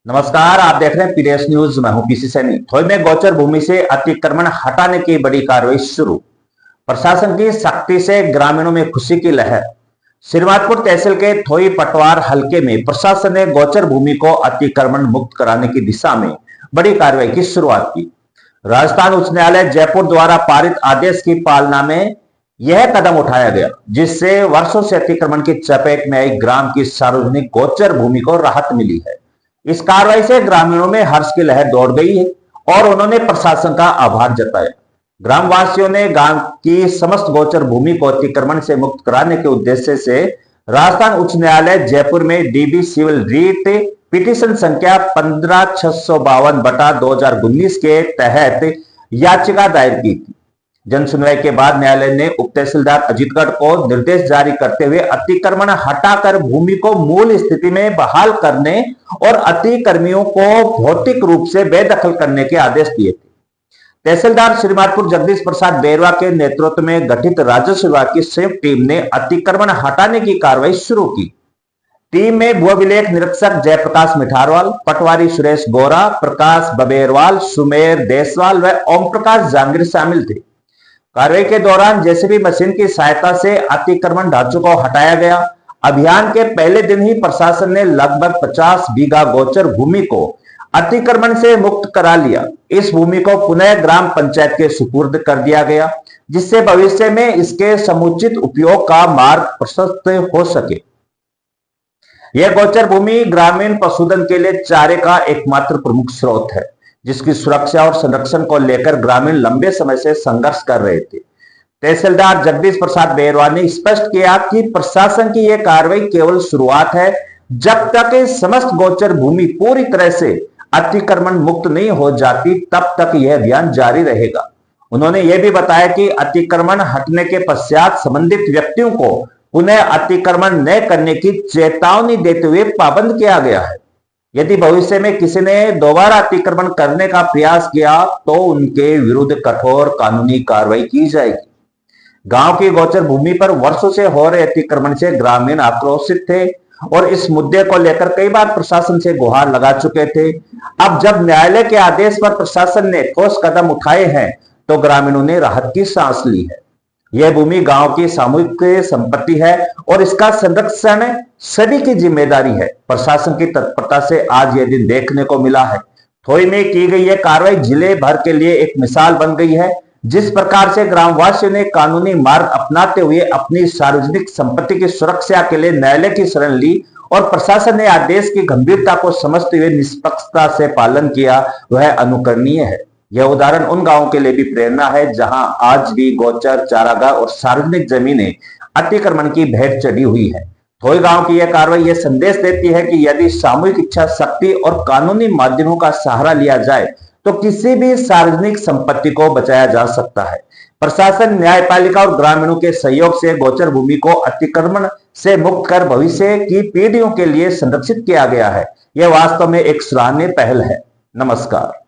नमस्कार, आप देख रहे हैं पीडीएस न्यूज। मैं हूं पीसी सैनी। थोई में गोचर भूमि से अतिक्रमण हटाने की बड़ी कार्रवाई शुरू। प्रशासन की सख्ती से ग्रामीणों में खुशी की लहर। श्रीमाधपुर तहसील के थोई पटवार हलके में प्रशासन ने गोचर भूमि को अतिक्रमण मुक्त कराने की दिशा में बड़ी कार्रवाई की शुरुआत की। राजस्थान उच्च न्यायालय जयपुर द्वारा पारित आदेश की पालना में यह कदम उठाया गया, जिससे वर्षों से अतिक्रमण की चपेट में आई ग्राम की सार्वजनिक गोचर भूमि को राहत मिली है। इस कार्रवाई से ग्रामीणों में हर्ष की लहर दौड़ गई है और उन्होंने प्रशासन का आभार जताया। ग्रामवासियों ने गांव की समस्त गोचर भूमि को अतिक्रमण से मुक्त कराने के उद्देश्य से राजस्थान उच्च न्यायालय जयपुर में डीबी सिविल रीट पिटीशन संख्या 15652/2019 के तहत याचिका दायर की थी। जन सुनवाई के बाद न्यायालय ने उप तहसीलदार अजीतगढ़ को निर्देश जारी करते हुए अतिक्रमण हटाकर भूमि को मूल स्थिति में बहाल करने और अतिक्रमियों को भौतिक रूप से बेदखल करने के आदेश दिए थे। तहसीलदार श्रीमाधपुर जगदीश प्रसाद बेरवा के नेतृत्व में गठित राजस्व विभाग की संयुक्त टीम ने अतिक्रमण हटाने की कार्रवाई शुरू की। टीम में भू अभिलेख निरीक्षक जयप्रकाश मिठारवाल, पटवारी सुरेश गोरा, प्रकाश बबेरवाल, सुमेर देसवाल व ओम प्रकाश जांगीर शामिल थे। कार्रवाई के दौरान जेसीबी मशीन की सहायता से अतिक्रमण ढांचों को हटाया गया। अभियान के पहले दिन ही प्रशासन ने लगभग 50 बीघा गोचर भूमि को अतिक्रमण से मुक्त करा लिया। इस भूमि को पुनः ग्राम पंचायत के सुपुर्द कर दिया गया, जिससे भविष्य में इसके समुचित उपयोग का मार्ग प्रशस्त हो सके। यह गोचर भूमि ग्रामीण पशुधन के लिए चारे का एकमात्र प्रमुख स्रोत है, जिसकी सुरक्षा और संरक्षण को लेकर ग्रामीण लंबे समय से संघर्ष कर रहे थे। तहसीलदार जगदीश प्रसाद बेरवा ने स्पष्ट किया कि प्रशासन की यह कार्रवाई केवल शुरुआत है। जब तक समस्त गोचर भूमि पूरी तरह से अतिक्रमण मुक्त नहीं हो जाती, तब तक यह अभियान जारी रहेगा। उन्होंने यह भी बताया कि अतिक्रमण हटने के पश्चात संबंधित व्यक्तियों को पुनः अतिक्रमण न करने की चेतावनी देते हुए पाबंद किया गया है। यदि भविष्य में किसी ने दोबारा अतिक्रमण करने का प्रयास किया तो उनके विरुद्ध कठोर कानूनी कार्रवाई की जाएगी। गांव की गोचर भूमि पर वर्षों से हो रहे अतिक्रमण से ग्रामीण आक्रोशित थे और इस मुद्दे को लेकर कई बार प्रशासन से गुहार लगा चुके थे। अब जब न्यायालय के आदेश पर प्रशासन ने ठोस कदम उठाए हैं तो ग्रामीणों ने राहत की सांस ली है। यह भूमि गांव की सामूहिक संपत्ति है और इसका संरक्षण सभी की जिम्मेदारी है। प्रशासन की तत्परता से आज यह दिन देखने को मिला है। थोई में की गई यह कार्रवाई जिले भर के लिए एक मिसाल बन गई है। जिस प्रकार से ग्रामवासियों ने कानूनी मार्ग अपनाते हुए अपनी सार्वजनिक संपत्ति की सुरक्षा के लिए न्यायालय की शरण ली और प्रशासन ने आदेश की गंभीरता को समझते हुए निष्पक्षता से पालन किया, वह अनुकरणीय है। यह उदाहरण उन गांवों के लिए भी प्रेरणा है जहां आज भी गोचर, चारागाह और सार्वजनिक जमीनें अतिक्रमण की भेंट चढ़ी हुई है। थोई गांव की यह कार्रवाई यह संदेश देती है कि यदि सामूहिक इच्छा शक्ति और कानूनी माध्यमों का सहारा लिया जाए तो किसी भी सार्वजनिक संपत्ति को बचाया जा सकता है। प्रशासन, न्यायपालिका और ग्रामीणों के सहयोग से गोचर भूमि को अतिक्रमण से मुक्त कर भविष्य की पीढ़ियों के लिए संरक्षित किया गया है। यह वास्तव में एक सराहनीय पहल है। नमस्कार।